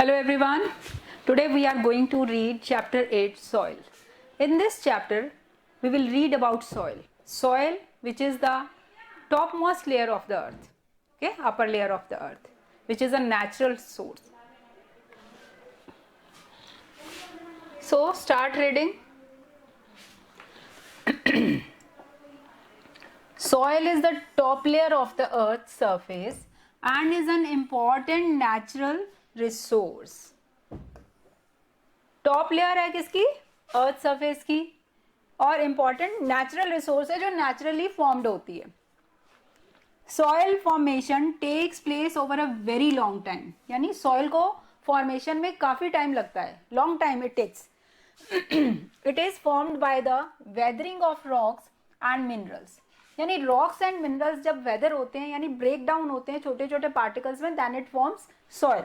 Hello everyone. Today we are going to read chapter 8 soil. In this chapter we will read about soil. Soil, which is the topmost layer of the earth. Okay, upper layer of the earth, which is a natural source. So start reading. Soil is the top layer of the earth's surface and is an important natural resource. Top layer है किसकी? Earth surface की, और important natural resource है जो naturally formed होती है. Soil formation takes place over a very long time, यानी soil को फॉर्मेशन में काफी टाइम लगता है. Long time it takes. It is formed by the weathering of rocks and minerals, यानी रॉक्स एंड मिनरल्स जब वेदर होते हैं यानी ब्रेक डाउन होते हैं छोटे छोटे पार्टिकल्स में, then it forms soil.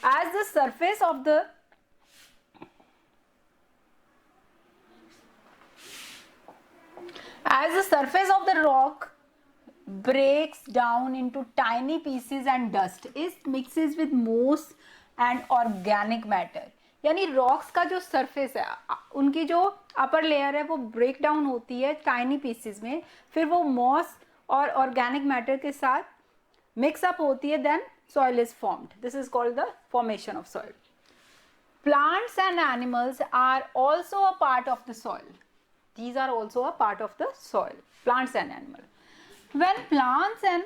As the surface of the As the surface of the rock breaks down into tiny pieces and dust, it mixes with moss and organic matter. यानी rocks का जो surface है, उनकी जो upper layer है वो break down होती है टाइनी पीसेस में, फिर वो मॉस और ऑर्गेनिक मैटर के साथ मिक्स अप होती है, then soil is formed. This is called the formation of soil. Plants and animals are also a part of the soil. These are also a part of the soil, plants and animals. When plants and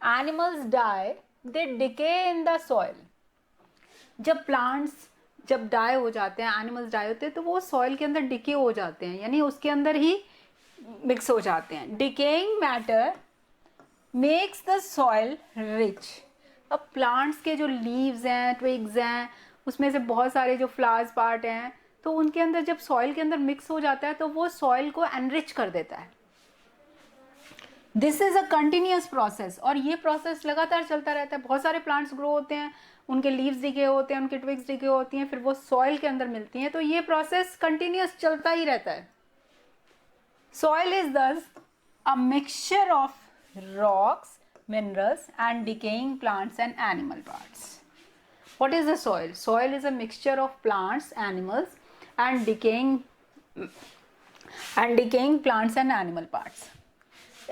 animals die, they decay in the soil. जब plants जब die हो जाते हैं, animals die होते हैं, तो वो soil के अंदर decay हो जाते हैं, यानी उसके अंदर ही mix हो जाते हैं. Decaying matter makes the soil rich. अब plants के जो leaves हैं, twigs हैं, उसमें से बहुत सारे जो flowers part हैं, तो उनके अंदर जब सॉइल के अंदर मिक्स हो जाता है तो वो सॉइल को एनरिच कर देता है. This is a continuous process, और ये प्रोसेस लगातार चलता रहता है. बहुत सारे प्लांट्स ग्रो होते हैं, उनके लीव्स डिके होते हैं, उनके ट्विग्स डिके होती हैं, फिर वो सॉइल के अंदर मिलती हैं, तो ये प्रोसेस कंटिन्यूअस चलता ही रहता है. सॉइल इज दस a mixture of rocks, minerals and decaying plants and animal parts. What is the soil? Soil is a mixture of plants, animals and decaying plants and animal parts.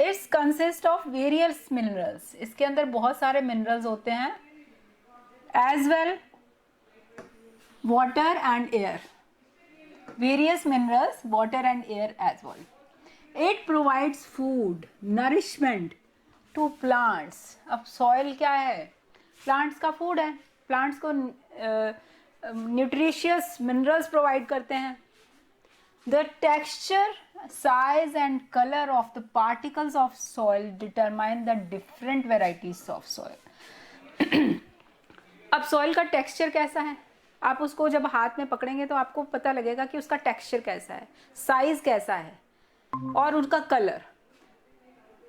It consists of various minerals. इसके अंदर बहुत सारे minerals होते हैं, as well water and air. Various minerals, water and air as well. It provides food, nourishment to plants. अब soil क्या है? Plants का food है. प्लांट्स को न्यूट्रिशियस मिनरल्स प्रोवाइड करते हैं. The texture, size and colour of the particles of soil determine the different varieties of soil. अब soil का टेक्सचर कैसा है, आप उसको जब हाथ में पकड़ेंगे तो आपको पता लगेगा कि उसका टेक्सचर कैसा है, साइज कैसा है और उनका कलर.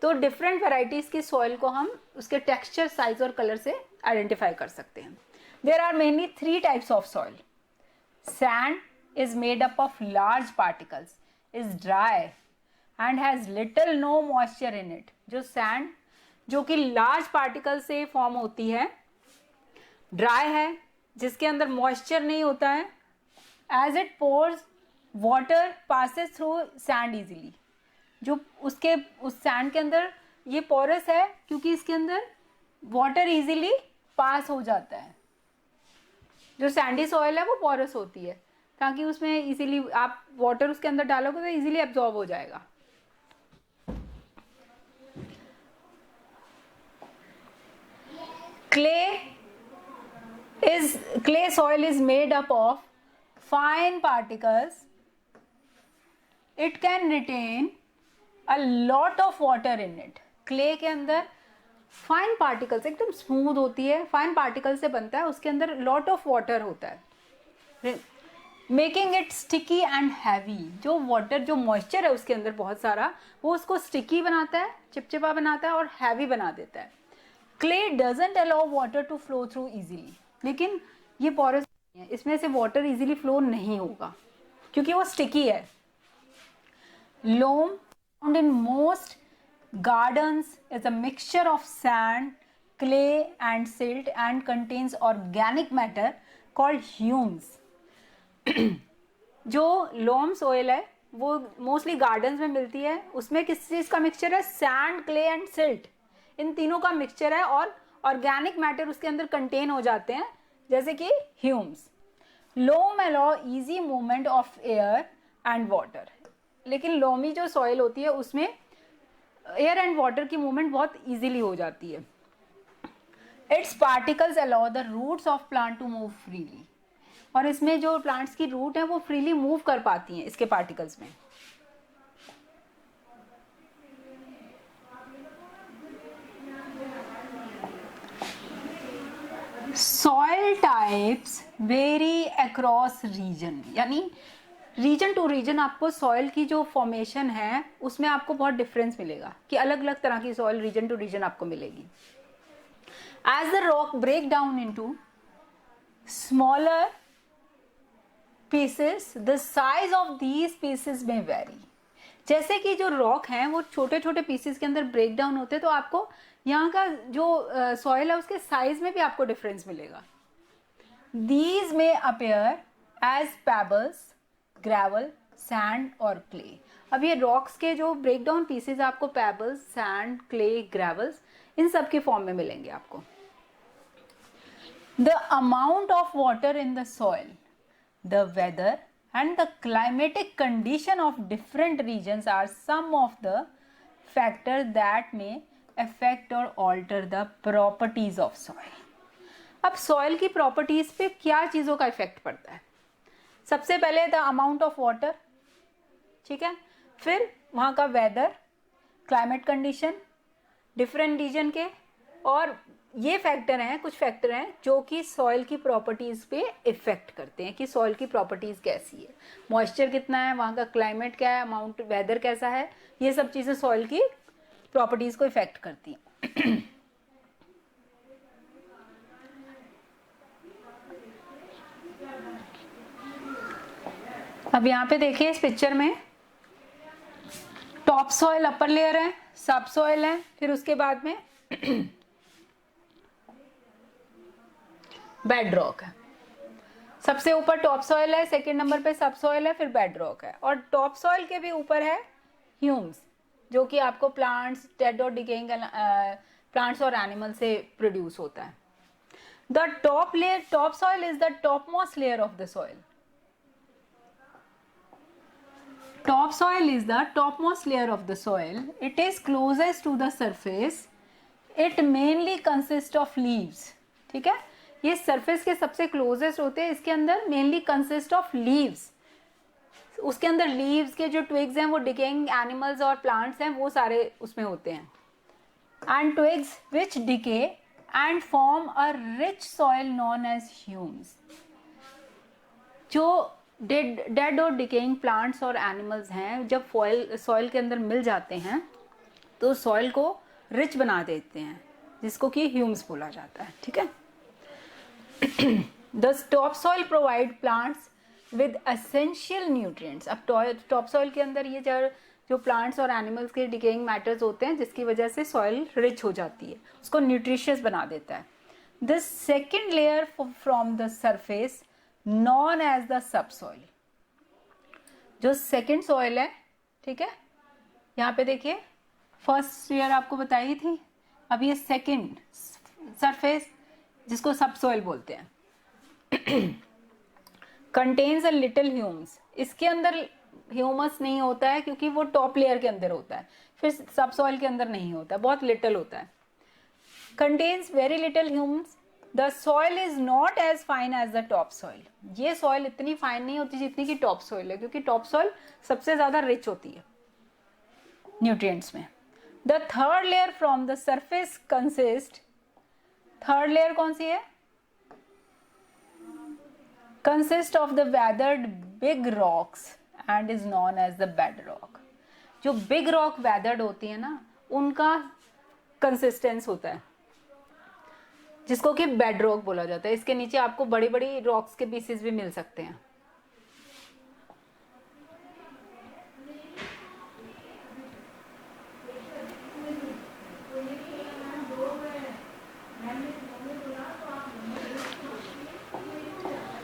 तो डिफरेंट वेराइटीज की सॉइल को हम उसके टेक्सचर, साइज और कलर से आइडेंटिफाई कर सकते हैं. There are mainly 3 types of soil. Sand is made up of large particles, is dry and has little no moisture in it. जो sand जो कि large particles से form होती है, dry है, जिसके अंदर moisture नहीं होता है. As it pours, water passes through sand easily. जो उसके उस sand के अंदर ये porous है क्योंकि इसके अंदर water easily pass हो जाता है. जो सैंडी सॉइल है वो पोरस होती है ताकि उसमें इजीली आप वाटर उसके अंदर डालोगे तो इजीली एब्जॉर्ब हो जाएगा. Clay soil is made up of fine particles. It can retain a lot of water in it. Clay के अंदर फाइन पार्टिकल्स, एकदम स्मूथ होती है, फाइन पार्टिकल से बनता है, उसके अंदर लॉट ऑफ वाटर होता है, making it sticky and heavy. जो वाटर, जो मॉइस्चर है उसके अंदर बहुत सारा, वो उसको स्टिकी बनाता है, चिपचिपा बनाता है और हैवी बना देता है. Clay doesn't allow water to flow through easily, लेकिन ये पोरस है, इसमें से वाटर इजीली फ्लो नहीं होगा क्योंकि वो स्टिकी है. Loam found in most gardens is a mixture of sand, clay and silt and contains organic matter called humus. जो लोम सोइल है वो मोस्टली गार्डन्स में मिलती है, उसमें किस चीज का मिक्सचर है? सैंड, क्ले एंड सिल्ट, इन तीनों का मिक्सचर है और ऑर्गेनिक मैटर उसके अंदर कंटेन हो जाते हैं, जैसे कि humus. Loam allow easy movement of air and water. लेकिन लोमी जो सॉइल होती है उसमें एयर एंड वाटर की मूवमेंट बहुत इजीली हो जाती है. Its particles allow the roots of plant to move freely. और इसमें जो प्लांट्स की रूट है वो फ्रीली मूव कर पाती हैं इसके पार्टिकल्स में. Soil types vary across region, यानी रीजन टू रीजन आपको सॉइल की जो फॉर्मेशन है उसमें आपको बहुत डिफरेंस मिलेगा कि अलग अलग तरह की सॉइल रीजन टू रीजन आपको मिलेगी. As the rock break down into smaller pieces the size of these pieces में वेरी. जैसे कि जो रॉक हैं वो छोटे छोटे पीसेस के अंदर ब्रेक डाउन होते हैं, तो आपको यहाँ का जो सॉइल है उसके साइज में भी आपको डिफरेंस मिलेगा. These may appear as pebbles, gravel, sand और क्ले. अब ये रॉक्स के जो ब्रेक डाउन पीसेस आपको पेबल्स, सैंड, क्ले, ग्रेवल्स इन सब के फॉर्म में मिलेंगे आपको. The amount of water in the soil, the weather and the climatic condition of different regions are some of the factors that may affect or alter the properties of soil. अब soil की properties पे क्या चीज़ों का effect पड़ता है? सबसे पहले the amount of water, ठीक है, फिर वहाँ का weather, climate condition, different region के, और ये फैक्टर हैं, कुछ फैक्टर हैं जो कि सॉइल की प्रॉपर्टीज पे इफेक्ट करते हैं कि सॉइल की प्रॉपर्टीज कैसी है, मॉइस्चर कितना है, वहाँ का क्लाइमेट क्या है, अमाउंट वेदर कैसा है, ये सब चीजें सॉइल की प्रॉपर्टीज को इफेक्ट करती हैं. अब यहाँ पे देखिए इस पिक्चर में टॉप सॉइल अपर लेयर है, सब सॉइल है, फिर उसके बाद में बेड रॉक है. सबसे ऊपर टॉप सॉइल है, सेकंड नंबर पे सब सॉइल है, फिर बेड रॉक है, और टॉप सॉइल के भी ऊपर है ह्यूम्स, जो कि आपको प्लांट्स, डेड और डिकेइंग प्लांट्स और एनिमल से प्रोड्यूस होता है. The top layer, top soil is the top most layer of the soil. Top soil is the topmost layer of the soil. It is closest to the surface. It mainly consists of leaves. ठीक है, ये surface के सबसे closest होते हैं, इसके अंदर mainly consist of leaves. उसके अंदर लीव्स के जो ट्विग्स हैं वो डिकेइंग एनिमल्स और प्लांट्स हैं वो सारे उसमें होते हैं. And twigs which decay and form a rich soil known as humus. जो डेड और डिकेइंग प्लांट्स और एनिमल्स हैं जब सॉइल के अंदर मिल जाते हैं तो सॉइल को रिच बना देते हैं, जिसको कि ह्यूम्स बोला जाता है. ठीक है, the top soil provide plants with essential nutrients. अब टॉप सॉइल के अंदर ये जो प्लांट्स और एनिमल्स के डिकेइंग मैटर्स होते हैं जिसकी वजह से सॉइल रिच हो जाती है, उसको न्यूट्रिशियस बना देता है. The second layer from the surface known as the sub soil. जो सेकेंड सॉइल है, ठीक है, यहाँ पे देखिए फर्स्ट लेयर आपको बताई थी, अब ये सेकेंड सरफेस जिसको सब सॉइल बोलते हैं, कंटेन्स अ लिटिल ह्यूम्स. इसके अंदर ह्यूमस नहीं होता है क्योंकि वो टॉप लेयर के अंदर होता है, फिर सब सॉइल के अंदर नहीं होता, बहुत लिटिल होता है. Contains very little humus. The soil is not as fine as the top soil. ये सॉइल इतनी फाइन नहीं होती जितनी की टॉप सॉइल है, क्योंकि टॉप सॉइल सबसे ज्यादा रिच होती है न्यूट्रिएंट्स में. The third layer from the surface consist, third layer कौन सी है? Consist of the weathered big rocks and is known as the bedrock. जो बिग रॉक वेदर्ड होती है ना, उनका कंसिस्टेंस होता है जिसको कि बेड रॉक बोला जाता है. इसके नीचे आपको बड़ी बड़ी रॉक्स के पीसेस भी मिल सकते हैं.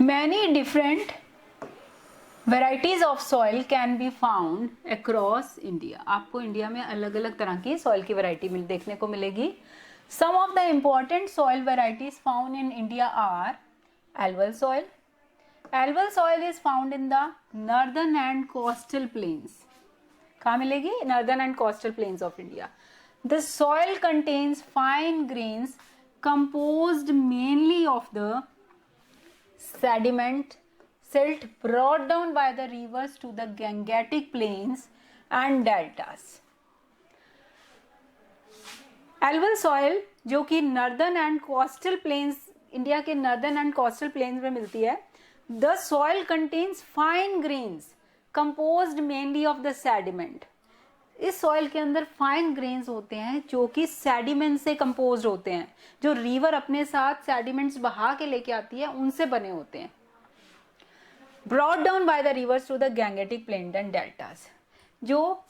Many different varieties of soil can be found across India. आपको इंडिया में अलग अलग तरह की सॉइल की वैरायटी देखने को मिलेगी। Some of the important soil varieties found in India are alluvial soil. Alluvial soil is found in the northern and coastal plains. कहाँ मिलेगी? Northern and coastal plains of India. The soil contains fine grains composed mainly of the sediment silt brought down by the rivers to the Gangetic plains and deltas. Alluvial soil जो कि northern and coastal plains India के northern and coastal planes में मिलती है। The soil contains fine grains composed mainly of the sediment. इस soil के अंदर fine grains होते हैं जो कि सेडिमेंट से कंपोज्ड होते हैं, जो रिवर अपने साथ सेडिमेंट्स बहा के लेके आती है उनसे बने होते हैं। Brought down by the rivers to the Gangetic plain and deltas. जो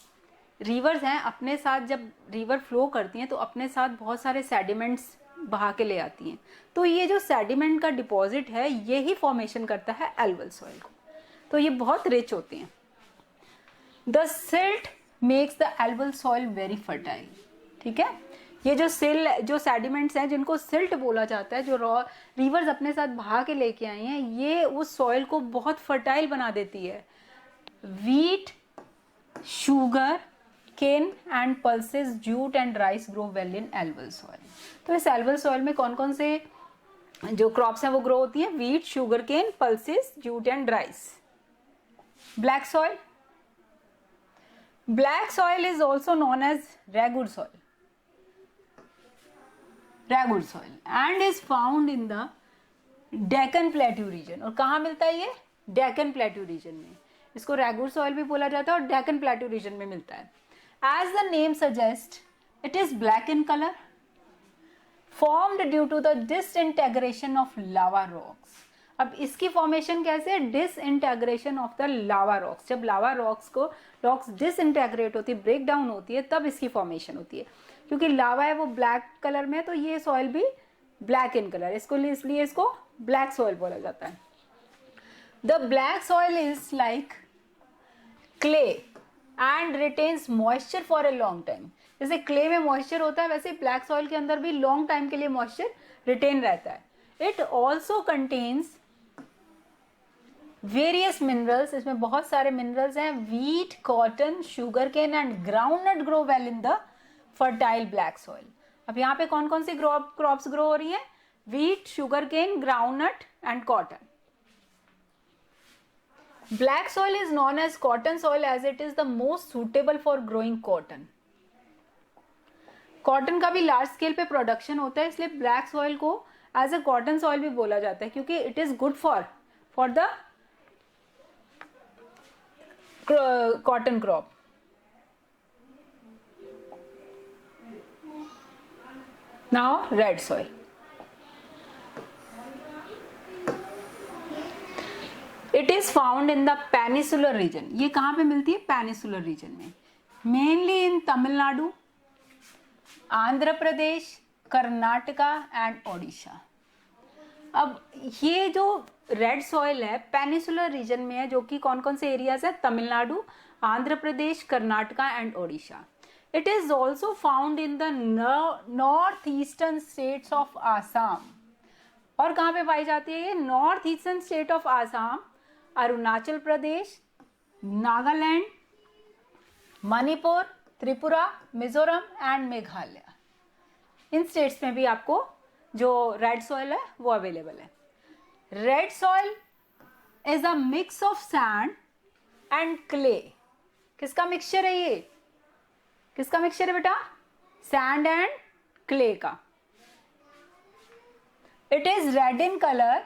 रिवर्स हैं अपने साथ जब रिवर फ्लो करती हैं तो अपने साथ बहुत सारे सेडिमेंट्स बहा के ले आती हैं। तो ये जो सेडिमेंट का डिपॉजिट है ये ही फॉर्मेशन करता है एल्युवियल सॉइल को। तो ये बहुत रिच होते हैं। The silt makes the alluvial soil very fertile. ठीक है, ये जो सेडिमेंट्स हैं जिनको सिल्ट बोला जाता है, जो रिवर्स अपने साथ बहा के लेके आई हैं, ये उस सॉइल को बहुत फर्टाइल बना देती है। Wheat, sugar cane and pulses, jute and rice grow well in alluvial soil. तो इस एल्युवियल सॉइल में कौन कौन से जो क्रॉप्स हैं वो ग्रो होती हैं? Wheat, sugar cane, pulses, jute and rice. Black soil, black soil is also known as regur soil, regur soil and is found in the Deccan plateau region. और कहाँ मिलता है ये? डेक्कन प्लेट्यू रीजन में। इसको रेगुड सॉइल भी बोला जाता है और डेक्कन प्लेट्यू रीजन में मिलता है। As the name suggests, it is black in color, formed due to the disintegration of lava rocks. अब इसकी फॉर्मेशन कैसे है? डिसइंटेग्रेशन ऑफ द लावा रॉक्स। जब लावा रॉक्स डिसइंटेग्रेट होती है, ब्रेक डाउन होती है, तब इसकी फॉर्मेशन होती है। क्योंकि लावा है वो ब्लैक कलर में, तो ये सॉइल भी ब्लैक इन कलर, इसलिए इसको ब्लैक सॉइल बोला जाता है। The black soil is like clay and retains moisture for a long time. जैसे क्ले में मॉइस्चर होता है वैसे ब्लैक सॉइल के अंदर भी लॉन्ग टाइम के लिए मॉइस्चर रिटेन रहता है। It also contains various minerals. इसमें बहुत सारे मिनरल्स हैं। Wheat, cotton, sugar cane and groundnut grow well in the fertile black soil. अब यहाँ पे कौन कौन सी क्रॉप्स ग्रो हो रही हैं? Wheat, sugar cane, groundnut and cotton. Black soil is known as cotton soil as it is the most suitable for growing cotton. कॉटन का भी लार्ज स्केल पे प्रोडक्शन होता है, इसलिए ब्लैक सॉइल को एज अ कॉटन सॉइल भी बोला जाता है, क्योंकि it is good for the cotton crop. Now red soil. It is found in the peninsular region. ये कहाँ पे मिलती है? पेनिसुलर रीजन में, mainly in Tamil Nadu, Andhra Pradesh, Karnataka and Odisha. अब ये जो रेड सॉइल है पेनिसुलर रीजन में है, जो कि कौन कौन से एरियाज है? Tamil Nadu, Andhra Pradesh, Karnataka and Odisha. It is also found in the north eastern states of Assam. और कहाँ पे पाई जाती है ये? North eastern state of Assam, Arunachal Pradesh, Nagaland, Manipur, Tripura, Mizoram and Meghalaya. इन स्टेट्स में भी आपको जो रेड सॉइल है वो अवेलेबल है। Red soil is a mix of sand and clay. किसका मिक्सचर है ये? किसका मिक्सचर है बेटा? सैंड एंड क्ले का। It is red in color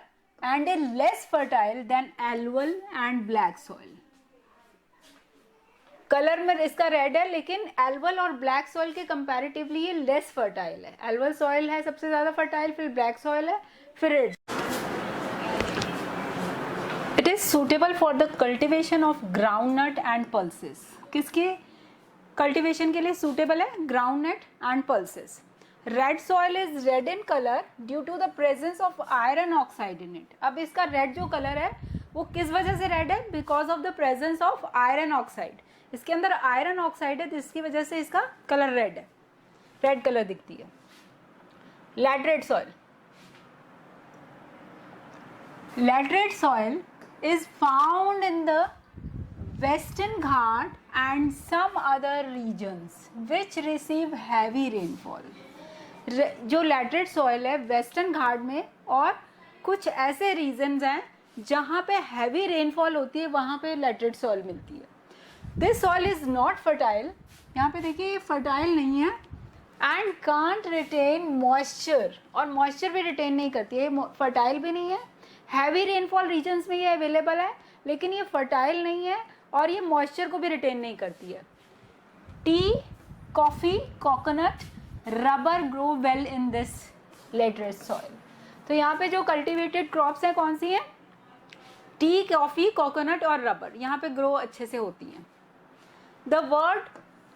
and is less fertile than alluvial and black soil. Colour में इसका रेड है, लेकिन एल्युवियल और ब्लैक सॉइल के कंपैरेटिवली ये लेस फर्टाइल है। एल्युवियल सॉइल है सबसे ज्यादा फर्टाइल, फिर ब्लैक सॉइल है, फिर red. It is suitable for the cultivation of groundnut and pulses. किसके कल्टिवेशन के लिए सुटेबल है? Groundnut and pulses. Red soil is red in colour due to the presence of iron oxide in it. अब इसका red जो colour है वो किस वजह से रेड है? Because of the presence of iron oxide. इसके अंदर आयरन ऑक्साइड है जिसकी वजह से इसका कलर रेड है, रेड कलर दिखती है. Laterite soil. Laterite soil is found in the Western Ghat and some other regions which receive heavy rainfall. जो लैटरेट सॉइल है वेस्टर्न घाट में और कुछ ऐसे रीजन्स हैं जहाँ पे हैवी रेनफॉल होती है, वहाँ पे लैटरेट सॉइल मिलती है. This soil is not fertile. यहाँ पे देखिए ये फर्टाइल नहीं है एंड कांट रिटेन मॉइस्चर, और मॉइस्चर भी रिटेन नहीं करती है. फर्टाइल भी नहीं है, हैवी रेनफॉल रीजन्स में ये अवेलेबल है, लेकिन ये फर्टाइल नहीं है और ये मॉइस्चर को भी रिटेन नहीं करती है. Tea, coffee, coconut, rubber grow well in this laterite soil. तो यहाँ पे जो कल्टिवेटेड क्रॉप्स हैं कौन सी हैं? टी, कॉफ़ी, कोकोनट और रबर यहाँ पे ग्रो अच्छे से होती हैं. The word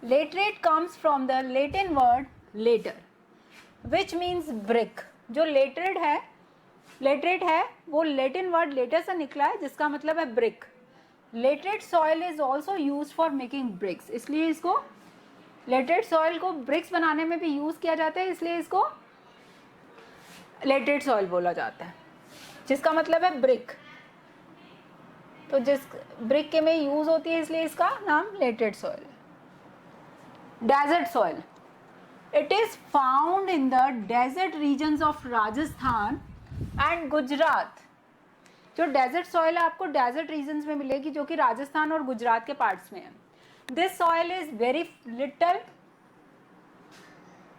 laterite comes from the Latin word later which means brick. जो लेटरेट है वो लैटिन वर्ड लेटर से निकला है जिसका मतलब है brick. Laterite soil is also use for making bricks, इसलिए इसको लेटरेट सॉइल को ब्रिक्स बनाने में भी यूज किया जाता है, इसलिए इसको लेटरेट सॉइल बोला जाता है जिसका मतलब है ब्रिक. तो जिस ब्रिक के में यूज होती है इसलिए इसका नाम laterite soil. Desert soil. It is found in the desert regions of Rajasthan and Gujarat. जो डेजर्ट सॉइल है आपको डेजर्ट रीजन्स में मिलेगी जो कि राजस्थान और गुजरात के पार्ट्स में है. This soil is very little,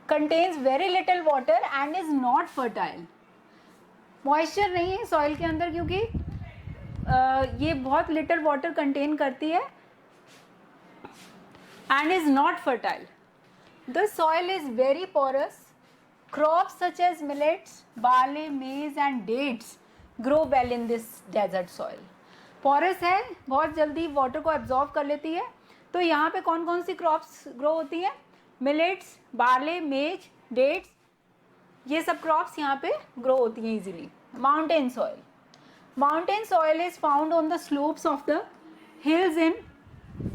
contains very little water and is not fertile. Moisture नहीं है सॉइल के अंदर क्योंकि ये बहुत लिटल वाटर कंटेन करती है and is not fertile. The soil is very porous. Crops such as millets, barley, maize and dates grow well in this desert soil. Porous है, बहुत जल्दी वाटर को एब्जॉर्ब कर लेती है. तो यहाँ पे कौन कौन सी क्रॉप्स ग्रो होती हैं? मिलेट्स, बार्ले, मेज, डेट्स, ये सब क्रॉप्स यहाँ पे ग्रो होती हैं easily. Mountain soil. Mountain soil is found on the slopes of the hills in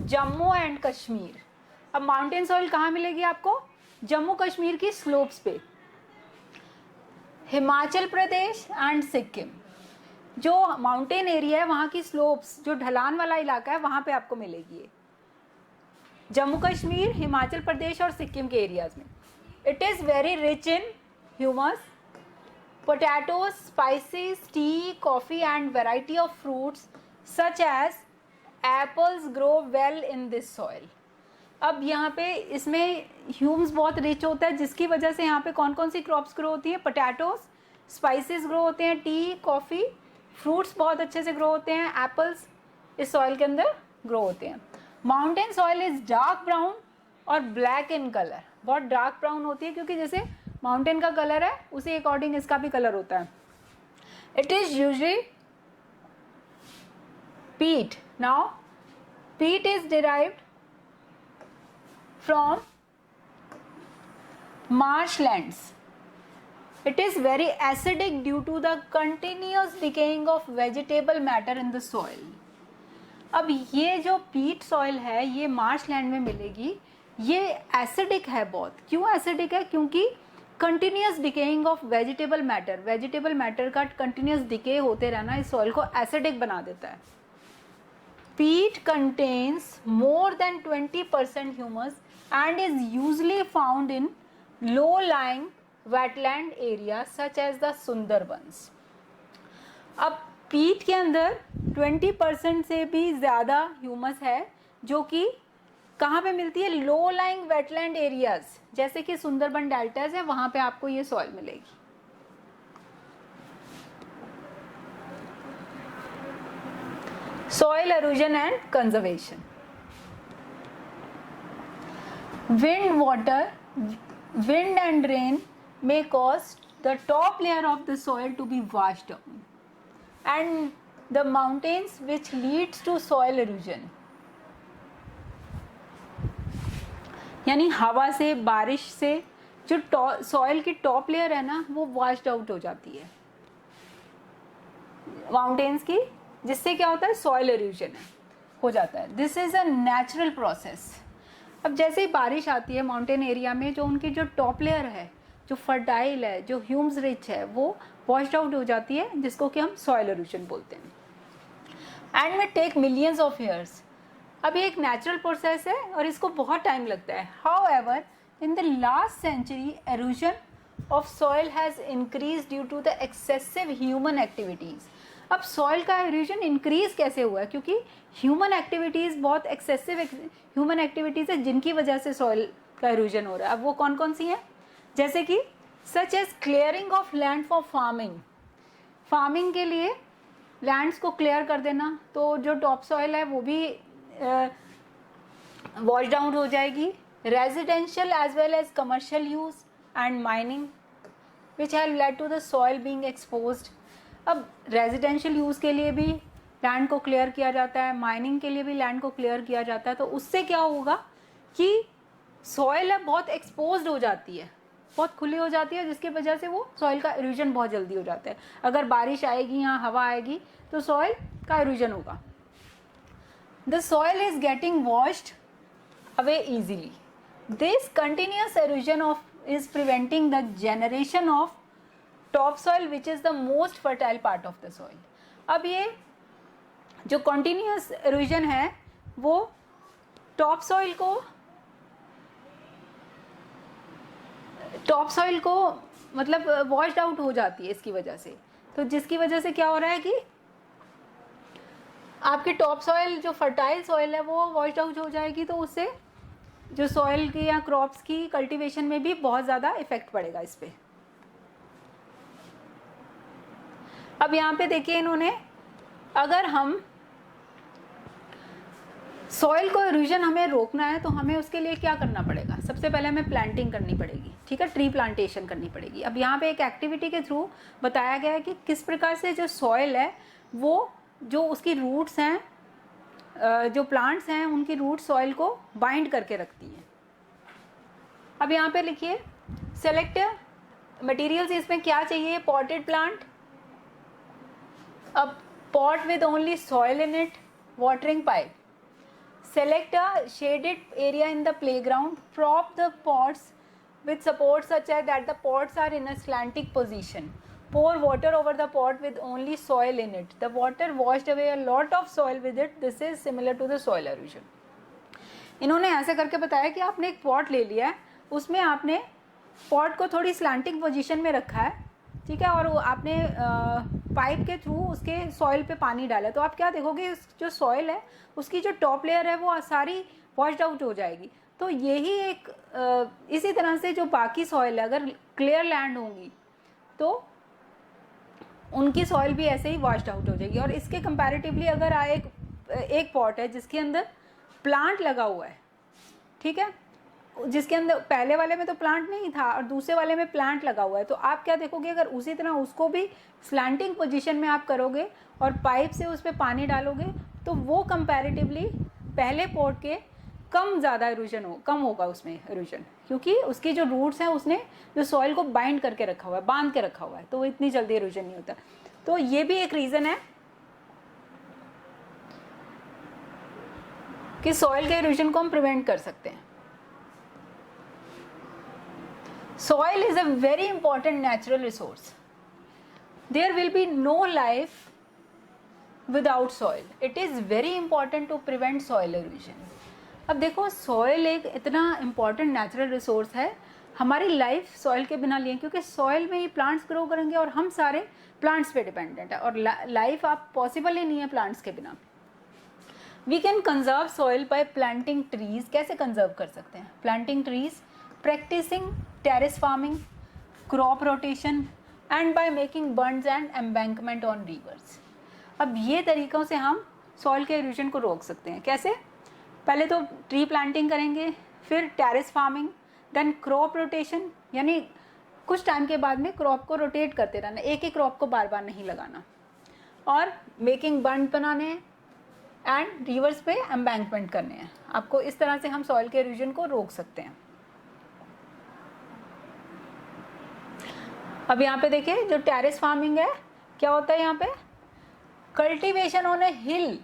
Jammu and Kashmir. अब माउंटेन सॉइल कहाँ मिलेगी आपको? जम्मू कश्मीर की स्लोप्स पे. हिमाचल प्रदेश एंड सिक्किम, जो माउंटेन एरिया है वहाँ की स्लोप्स, जो ढलान वाला इलाका है वहाँ पे आपको मिलेगी ये. जम्मू कश्मीर, हिमाचल प्रदेश और सिक्किम के एरियाज में. It is very rich in humus, potatoes, spices, tea, coffee and variety of fruits such as apples grow well in this soil. अब यहाँ पे इसमें ह्यूम्स बहुत रिच होता है जिसकी वजह से यहाँ पे कौन कौन सी क्रॉप्स ग्रो होती हैं? पोटैटोज, स्पाइसेस ग्रो होते हैं, टी, कॉफ़ी, फ्रूट्स बहुत अच्छे से ग्रो होते हैं, एप्पल्स इस सॉइल के अंदर ग्रो होते हैं. Mountain soil is dark brown और ब्लैक इन कलर. बहुत डार्क ब्राउन होती है क्योंकि जैसे माउंटेन का कलर है उसी अकॉर्डिंग इसका भी कलर होता है. इट इज़ यूजली पीट. नाउ पीट is derived from marshlands. It is very acidic due to the continuous decaying of vegetable matter in the soil. अब ये जो पीट सॉइल है ये मार्शलैंड में मिलेगी. ये एसिडिक है बहुत. क्यों एसिडिक है? क्योंकि continuous decaying of vegetable matter का कंटिन्यूस डिके होते रहना इस सॉइल को एसिडिक बना देता है. Peat contains more than 20% humus and is usually found in low-lying wetland areas such as the Sundarbans. अब पीट के अंदर 20% से भी ज़्यादा ह्यूमस है जो कि कहाँ पे मिलती है? लो लाइंग वेटलैंड एरियाज जैसे कि सुंदरबन डेल्टाज है, वहाँ पे आपको ये सॉइल मिलेगी. Soil erosion and conservation. Wind and rain may cause the top layer of the soil to be washed down, and the mountains which leads to soil erosion. यानी हवा से, बारिश से जो सॉइल की टॉप लेयर है ना वो वॉश्ड आउट हो जाती है माउंटेन्स की, जिससे क्या होता है सॉइल इरोजन हो जाता है. This is a natural process. अब जैसे ही बारिश आती है माउंटेन एरिया में, जो उनकी जो टॉप लेयर है, जो फर्टाइल है, जो ह्यूम्स रिच है, वो वॉश्ड आउट हो जाती है, जिसको कि हम सॉइल इरोजन बोलते हैं. एंड में टेक मिलियंस ऑफ ईयर्स. अब ये एक नेचुरल प्रोसेस है और इसको बहुत टाइम लगता है. However in the last century erosion of soil has increase due to the excessive human activities. अब सॉइल का एरोजन इंक्रीज कैसे हुआ है? क्योंकि ह्यूमन एक्टिविटीज, बहुत एक्सेसिव ह्यूमन एक्टिविटीज है जिनकी वजह से सॉइल का एरोजन हो रहा है. अब वो कौन कौन सी हैं? जैसे कि such as clearing of land for farming. Farming के लिए लैंड्स को क्लियर कर देना, तो जो टॉप सॉइल है वो भी वॉश डाउन हो जाएगी. Residential as well as commercial use and mining which have led to the soil being exposed. अब रेजिडेंशियल यूज के लिए भी लैंड को क्लियर किया जाता है, माइनिंग के लिए भी लैंड को क्लियर किया जाता है. तो उससे क्या होगा कि सॉइल है बहुत एक्सपोज्ड हो जाती है, बहुत खुली हो जाती है, जिसकी वजह से वो सॉइल का इरोजन बहुत जल्दी हो जाता है. अगर बारिश आएगी या हवा आएगी तो सॉइल का इरोजन होगा. The soil is getting washed away easily. This continuous erosion of is preventing the generation of top soil which is the most fertile part of the soil. अब ये जो कंटिन्यूअस इरोजन है वो top soil को मतलब washed out हो जाती है इसकी वजह से. तो जिसकी वजह से क्या हो रहा है कि आपकी टॉप सॉइल, जो फर्टाइल सॉइल है, वो वॉश्ड आउट हो जाएगी. तो उससे जो सॉइल की या क्रॉप्स की कल्टीवेशन में भी बहुत ज़्यादा इफेक्ट पड़ेगा इस पर. अब यहाँ पे देखिए इन्होंने, अगर हम सॉइल को इरोजन हमें रोकना है तो हमें उसके लिए क्या करना पड़ेगा? सबसे पहले हमें प्लांटिंग करनी पड़ेगी, ठीक है, ट्री प्लांटेशन करनी पड़ेगी. अब यहाँ पे एक एक्टिविटी के थ्रू बताया गया है कि किस प्रकार से जो सॉइल है वो, जो उसकी रूट्स हैं, जो प्लांट्स हैं, उनकी रूट सॉइल को बाइंड करके रखती हैं. अब यहाँ पे लिखिए सेलेक्ट मटेरियल्स. इसमें क्या चाहिए? पॉटेड प्लांट, अब pot with only soil in it, watering pipe. Select a shaded area in the playground. Prop the pots with support such as that the pots are in a slanting position. Pour water over the pot with only soil in it. The water washed away a lot of soil with it. This is similar to the soil erosion. इन्होंने ऐसे करके बताया कि आपने एक pot ले लिया है, उसमें आपने पॉट को थोड़ी स्लैंटिंग पोजीशन में रखा है, ठीक है, और आपने पाइप के थ्रू उसके सॉइल पे पानी डाला. तो आप क्या देखोगे, जो सॉइल है उसकी जो टॉप लेयर है वो सारी वॉश्ड आउट हो जाएगी. तो यही एक इसी तरह से जो बाकी सॉइल है, अगर क्लियर लैंड होंगी तो उनकी सॉइल भी ऐसे ही वॉश्ड आउट हो जाएगी. और इसके कंपैरेटिवली अगर एक पॉट है जिसके अंदर प्लांट लगा हुआ है, ठीक है, जिसके अंदर पहले वाले में तो प्लांट नहीं था और दूसरे वाले में प्लांट लगा हुआ है, तो आप क्या देखोगे, अगर उसी तरह उसको भी स्लैंटिंग पोजीशन में आप करोगे और पाइप से उस पर पानी डालोगे तो वो कंपैरेटिवली पहले पॉट के कम होगा उसमें इरोजन, क्योंकि उसकी जो रूट्स हैं उसने जो सॉइल को बाइंड करके रखा हुआ है, बांध के रखा हुआ है, तो वो इतनी जल्दी इरोजन नहीं होता. तो ये भी एक रीज़न है कि सॉइल के इरोजन को हम प्रिवेंट कर सकते हैं. Soil is a very important natural resource. There will be no life without soil. It is very important to prevent soil erosion. अब देखो, soil एक इतना important natural resource है, हमारी लाइफ सॉइल के बिना लिए, क्योंकि सॉइल में ही प्लांट्स ग्रो करेंगे और हम सारे प्लांट्स पे डिपेंडेंट है, और लाइफ आप पॉसिबल ही नहीं है प्लांट्स के बिना. We can conserve soil by planting trees. कैसे कंजर्व कर सकते हैं? Planting trees, practicing terrace farming, crop rotation and by making bunds and embankment on rivers. अब ये तरीक़ों से हम सॉइल के इरोजन को रोक सकते हैं. कैसे? पहले तो ट्री प्लांटिंग करेंगे, फिर terrace farming, then crop rotation, यानी कुछ टाइम के बाद में क्रॉप को रोटेट करते रहना, एक ही क्रॉप को बार बार नहीं लगाना, और मेकिंग बंड बनाने एंड रिवर्स पे एम्बैंकमेंट करने हैं. आपको इस तरह से हम सॉइल के इरोजन को रोक सकते हैं. अब यहाँ पे देखिए जो टेरेस फार्मिंग है क्या होता है यहाँ पे, cultivation on A hill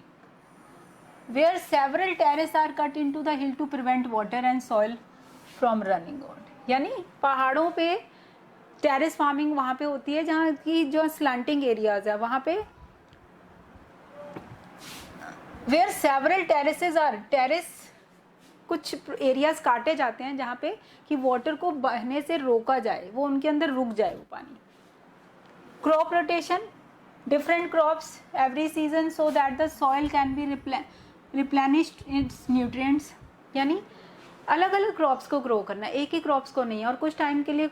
where several terraces are cut into the hill to prevent water and soil from running out. यानी पहाड़ों पे टेरेस फार्मिंग वहाँ पे होती है जहाँ की जो स्लैंटिंग एरियाज है वहाँ पे where several terraces are, terrace कुछ एरियाज काटे जाते हैं जहाँ पे कि वाटर को बहने से रोका जाए, वो उनके अंदर रुक जाए वो पानी. Crop rotation, different crops every season so that the soil can be replenished its nutrients. यानी अलग अलग क्रॉप्स को ग्रो करना, एक ही क्रॉप्स को नहीं, और कुछ टाइम के लिए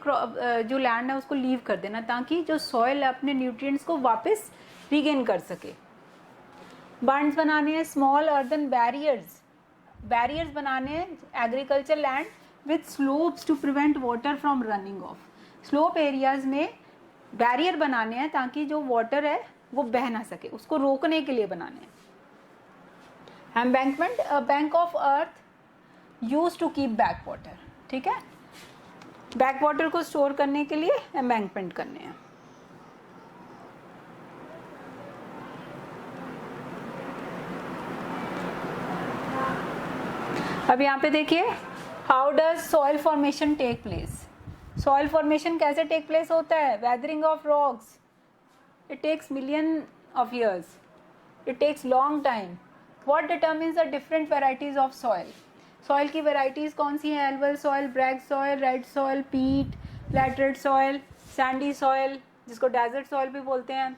जो लैंड है उसको लीव कर देना ताकि जो सॉइल है अपने न्यूट्रिएंट्स को वापस रीगेन कर सके. बंड्स बनाने हैं, स्मॉल अर्दन बैरियर्स बनाने हैं agriculture land with slopes to prevent water from running off. Slope areas में बैरियर बनाने हैं ताकि जो वाटर है वो बह ना सके, उसको रोकने के लिए बनाने हैं. Embankment, a bank of earth use to keep back water. ठीक है, बैक वाटर को स्टोर करने के लिए एम्बैंकमेंट करने हैं. अब यहाँ पे देखिए how does soil formation take place. Soil formation कैसे टेक प्लेस होता है. Weathering of rocks, it takes million of years, it takes long time. What determines the different varieties of soil. Soil की वेराइटीज कौन सी हैं. Alluvial soil, black soil, red soil, peat, laterite soil, sandy soil जिसको desert soil भी बोलते हैं.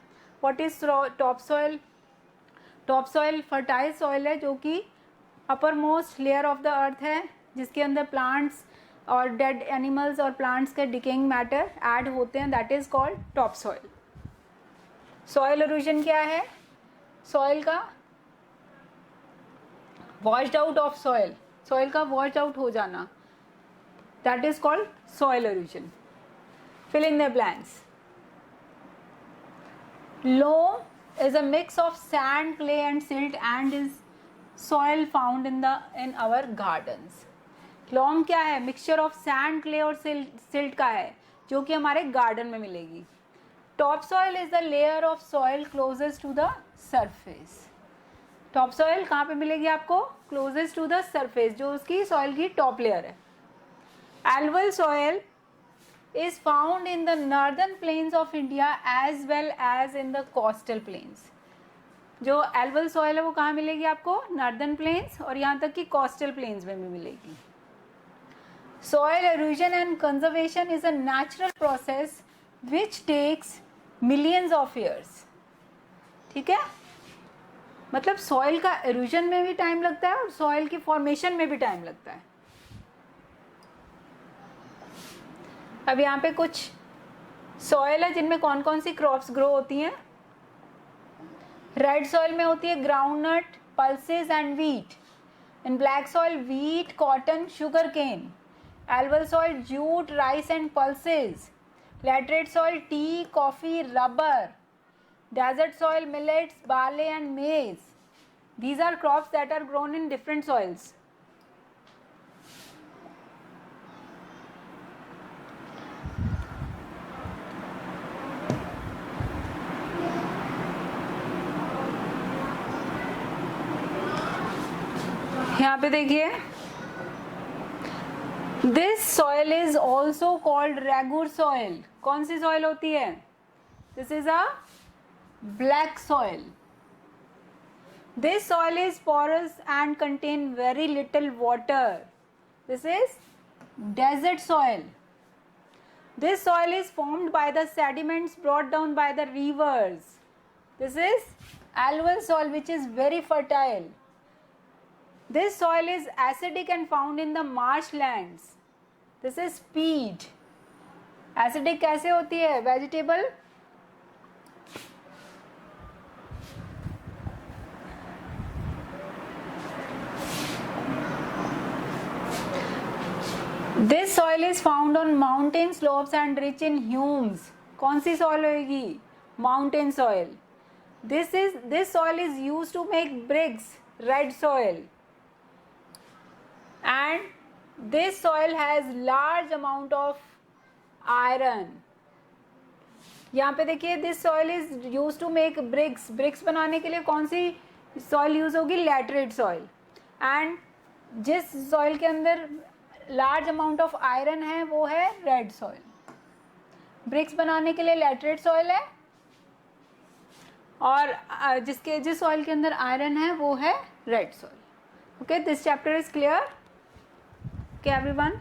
What is top soil. Top soil fertile soil है जो कि upper most layer of the earth है जिसके अंदर प्लांट्स और डेड एनिमल्स और प्लांट्स के डिकेइंग मैटर ऐड होते हैं, that is called top soil. Soil erosion क्या है. सॉइल का washed out of soil, soil का वॉश्ड आउट हो जाना, that is called soil erosion. Fill in the blanks. Loam is a mix of sand, clay and silt and is soil found in our gardens. Loam क्या है. Mixture of sand, clay और silt का है जो कि हमारे garden में मिलेगी. Top soil is the layer of soil closest to the surface. Top soil कहाँ पे मिलेगी आपको. क्लोजेस्ट टू द सरफेस, जो उसकी सॉइल की टॉप लेयर है. Alluvial soil is found in the northern plains of India as well as in the coastal plains. जो alluvial soil है वो कहाँ मिलेगी आपको. नॉर्दर्न प्लेन्स और यहाँ तक कि कोस्टल प्लेन्स में भी मिलेगी. Soil erosion and conservation is a natural process which takes millions of years. ठीक है, मतलब सॉइल का इरोजन में भी टाइम लगता है और सॉइल की फॉर्मेशन में भी टाइम लगता है. अब यहाँ पे कुछ सॉइल है जिनमें कौन कौन सी क्रॉप्स ग्रो होती हैं. रेड सॉइल में होती है groundnut, pulses and wheat. In black soil wheat, cotton, sugar cane. Alluvial soil jute, rice and pulses. Laterite soil tea, coffee, rubber. Desert soil millets, barley and maize. These are crops that are grown in different soils. यहाँ पे देखिए this soil is also called regur soil. कौन सी soil होती है. This is a black soil. This soil is porous and contain very little water. This is desert soil. This soil is formed by the sediments brought down by the rivers. This is alluvial soil which is very fertile. This soil is acidic and found in the marshlands. This is peat. Acidic कैसे होती है. Vegetable This soil is found on mountain slopes and rich in humus. कौन सी soil होगी. Mountain soil. This soil is used to make bricks. Red soil. And this soil has large amount of iron. यहाँ पे देखिए this soil is use to make bricks, bricks बनाने के लिए कौन सी सॉइल यूज होगी, लैटरेट सॉइल। एंड जिस सॉइल के अंदर लार्ज अमाउंट ऑफ आयरन है वो है रेड सॉइल। ब्रिक्स बनाने के लिए लैटरेट सॉइल है, और जिस सॉइल के अंदर आयरन है वो है red soil. Okay, this chapter is clear? Okay everyone.